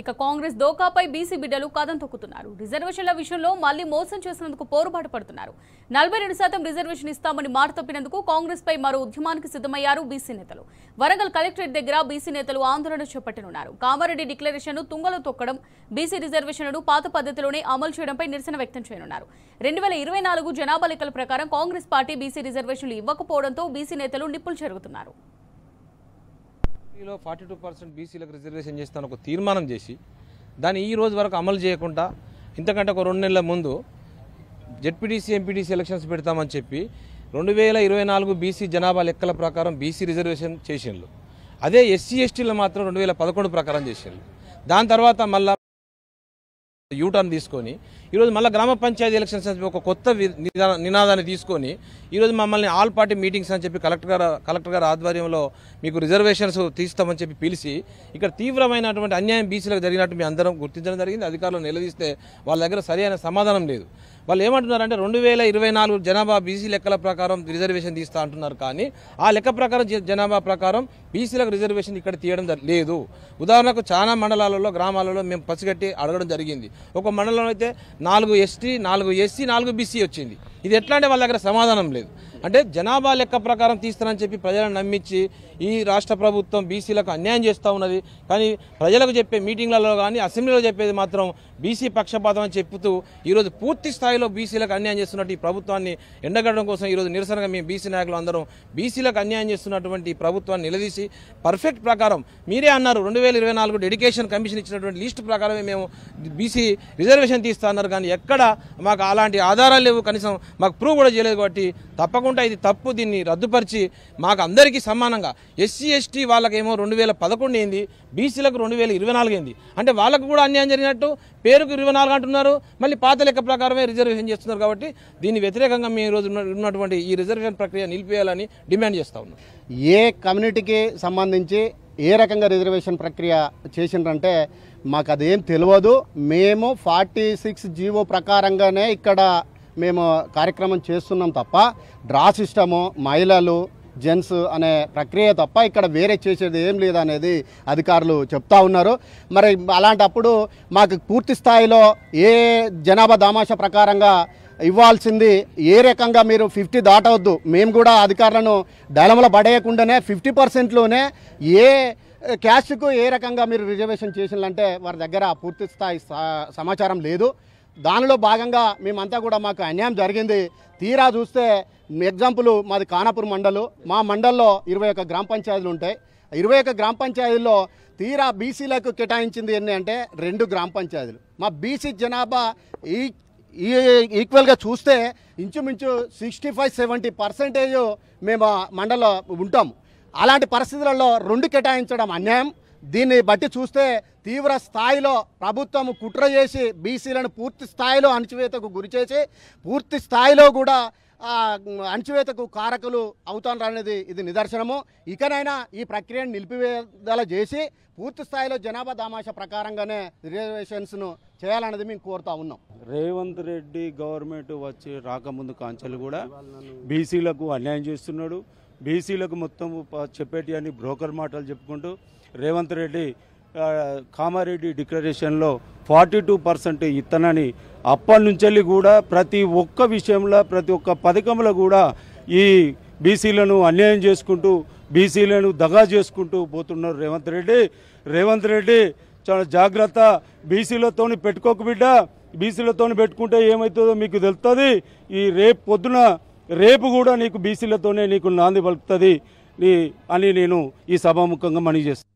ఇక కాంగ్రెస్ దోకాపై బీసీ బిడ్డలు కదం తొక్కుతున్నారు. రిజర్వేషన్ల విషయంలో మళ్లీ మోసం చేసినందుకు పోరుబాటు పడుతున్నారు. 42% రిజర్వేషన్ ఇస్తామని మాట తప్పినందుకు కాంగ్రెస్ పై మరో ఉద్యమానికి సిద్ధమయ్యారు బీసీ నేతలు. వరంగల్ కలెక్టరేట్ దగ్గర బీసీ నేతలు ఆందోళన చేపట్టనున్నారు. కామారెడ్డి డిక్లరేషన్ తుంగలో తొక్కడం, బీసీ రిజర్వేషన్లను పాత పద్ధతిలోనే అమలు చేయడంపై నిరసన వ్యక్తం చేయనున్నారు. 2024 జనాభా లెక్కల ప్రకారం కాంగ్రెస్ పార్టీ బీసీ రిజర్వేషన్లు ఇవ్వకపోవడంతో బీసీ నేతలు నిప్పులు చెరుగుతున్నారు. 42% బీసీలకు రిజర్వేషన్ చేస్తాను ఒక తీర్మానం చేసి దాన్ని ఈ రోజు వరకు అమలు చేయకుండా ఇంతకంటే ఒక 2 నెలల ముందు జెడ్పీటీసీ ఎంపీటీసీ ఎలక్షన్స్ పెడతామని చెప్పి 2024 బీసీ జనాభా లెక్కల ప్రకారం బీసీ రిజర్వేషన్ చేసిండ్రు. అదే ఎస్సీ ఎస్టీలు మాత్రం 2011 ప్రకారం చేసిండ్రు. దాని తర్వాత మళ్ళీ యూటర్న్ తీసుకొని ఈరోజు మళ్ళీ గ్రామ పంచాయతీ ఎలక్షన్స్ అని చెప్పి ఒక కొత్త నినాదాన్ని తీసుకొని ఈరోజు మమ్మల్ని ఆల్ పార్టీ మీటింగ్స్ అని చెప్పి కలెక్టర్ గారు ఆధ్వర్యంలో మీకు రిజర్వేషన్స్ తీస్తామని చెప్పి పిలిచి ఇక్కడ తీవ్రమైనటువంటి అన్యాయం బీసీలకు జరిగినట్టు మీ అందరం గుర్తించడం జరిగింది. అధికారులు నిలదీస్తే వాళ్ళ దగ్గర సరైన సమాధానం లేదు. వాళ్ళు ఏమంటున్నారంటే 2024 జనాభా బీసీ లెక్కల ప్రకారం రిజర్వేషన్ తీస్తా అంటున్నారు. కానీ ఆ లెక్క ప్రకారం జనాభా ప్రకారం బీసీలకు రిజర్వేషన్ ఇక్కడ తీయడం లేదు. ఉదాహరణకు చాలా మండలాలలో గ్రామాలలో మేము పసిగట్టి అడగడం జరిగింది. ఒక మండలంలో అయితే 4 ఎస్టీ 4 ఎస్సీ 4 బీసీ వచ్చింది. ఇది ఎట్లా అంటే వాళ్ళ దగ్గర సమాధానం లేదు. అంటే జనాభా లెక్క ప్రకారం తీస్తానని చెప్పి ప్రజలను నమ్మించి ఈ రాష్ట్ర ప్రభుత్వం బీసీలకు అన్యాయం చేస్తూ ఉన్నది. కానీ ప్రజలకు చెప్పే మీటింగ్లలో కానీ అసెంబ్లీలో చెప్పేది మాత్రం బీసీ పక్షపాతం అని చెప్తూ ఈరోజు పూర్తి స్థాయిలో బీసీలకు అన్యాయం చేస్తున్నట్టు ఈ ప్రభుత్వాన్ని ఎండగట్టడం కోసం ఈరోజు నిరసనగా మేము బీసీ నాయకులు అందరం బీసీలకు అన్యాయం చేస్తున్నటువంటి ఈ ప్రభుత్వాన్ని నిలదీసి పర్ఫెక్ట్ ప్రకారం మీరే అన్నారు 2024 డెడికేషన్ కమిషన్ ఇచ్చినటువంటి లిస్ట్ ప్రకారమే మేము బీసీ రిజర్వేషన్ తీస్తా అన్నారు. కానీ ఎక్కడ మాకు అలాంటి ఆధారాలు లేవు, కనీసం మాకు ప్రూవ్ కూడా చేయలేదు. కాబట్టి తప్పకుండా ఇది తప్పు, దీన్ని రద్దుపరిచి మాకు అందరికీ సమానంగా ఎస్సీ ఎస్టీ వాళ్ళకేమో 2011 ఏంది, బీసీలకు 2024 ఏంది. అంటే వాళ్ళకు కూడా అన్యాయం జరిగినట్టు పేరుకు 24 అంటున్నారు, మళ్ళీ పాత లెక్క ప్రకారమే రిజర్వేషన్ చేస్తున్నారు. కాబట్టి దీని వ్యతిరేకంగా మేము ఈరోజు ఉన్నటువంటి ఈ రిజర్వేషన్ ప్రక్రియ నిలిపేయాలని డిమాండ్ చేస్తూ ఉన్నాం. ఏ కమ్యూనిటీకి సంబంధించి ఏ రకంగా రిజర్వేషన్ ప్రక్రియ చేసిండ్రంటే మాకు అదేం తెలియదు. మేము 46 జీవో ప్రకారంగానే ఇక్కడ మేము కార్యక్రమం చేస్తున్నాం తప్ప డ్రా సిస్టము మహిళలు జెంట్స్ అనే ప్రక్రియ తప్ప ఇక్కడ వేరే చేసేది ఏం లేదనేది అధికారులు చెప్తా ఉన్నారు. మరి అలాంటప్పుడు మాకు పూర్తి స్థాయిలో ఏ జనాభా దామాషా ప్రకారంగా ఇవ్వాల్సింది ఏ రకంగా మీరు 50 దాటవద్దు, మేము కూడా అధికారులను డైలమలో పడేయకుండానే 50%లోనే ఏ క్యాస్ట్కు ఏ రకంగా మీరు రిజర్వేషన్ చేసిందంటే వారి దగ్గర పూర్తి స్థాయి సమాచారం లేదు. దానిలో భాగంగా మేమంతా కూడా మాకు అన్యాయం జరిగింది. తీరా చూస్తే ఎగ్జాంపుల్ మాది ఖానాపూర్ మండలు, మా మండల్లో 21 గ్రామ పంచాయతీలు ఉంటాయి. 21 గ్రామ పంచాయతీల్లో తీరా బీసీలకు కేటాయించింది ఏంటి అంటే 2 గ్రామ పంచాయతీలు. మా బీసీ జనాభా ఈక్వల్గా చూస్తే ఇంచుమించు 65-70% మేము మండలంలో ఉంటాము. అలాంటి పరిస్థితులలో 2 కేటాయించడం అన్యాయం. దీన్ని బట్టి చూస్తే తీవ్ర స్థాయిలో ప్రభుత్వం కుట్ర చేసి బీసీలను పూర్తి స్థాయిలో అణచివేతకు గురిచేసి పూర్తి స్థాయిలో కూడా అణచివేతకు కారకులు అవుతారనేది ఇది నిదర్శనము. ఇకనైనా ఈ ప్రక్రియను నిలిపివేదల చేసి పూర్తి స్థాయిలో జనాభా దామాషా ప్రకారంగానే రిజర్వేషన్స్ను చేయాలనేది మేము కోరుతా ఉన్నాం. రేవంత్ రెడ్డి గవర్నమెంట్ వచ్చి రాకముందు కాంచెలు కూడా బీసీలకు అన్యాయం చేస్తున్నాడు. బీసీలకు మొత్తం చెప్పేటి అని బ్రోకర్ మాటలు చెప్పుకుంటూ రేవంత్ రెడ్డి కామారెడ్డి డిక్లరేషన్లో 42% ఇత్తనని అప్పటి నుంచి కూడా ప్రతి ఒక్క విషయంలో ప్రతి ఒక్క పథకంలో కూడా ఈ బీసీలను అన్యాయం చేసుకుంటూ బీసీలను దగా చేసుకుంటూ పోతున్నారు రేవంత్ రెడ్డి చాలా జాగ్రత్త. బీసీలతోని పెట్టుకోక బిడ్డ, బీసీలతోని పెట్టుకుంటే ఏమవుతుందో మీకు తెలుస్తుంది. ఈ రేపు కూడా నీకు బీసీలతోనే నీకు నాంది పలుకుతుంది అని నేను ఈ సభాముఖంగా మనవి చేస్తాను.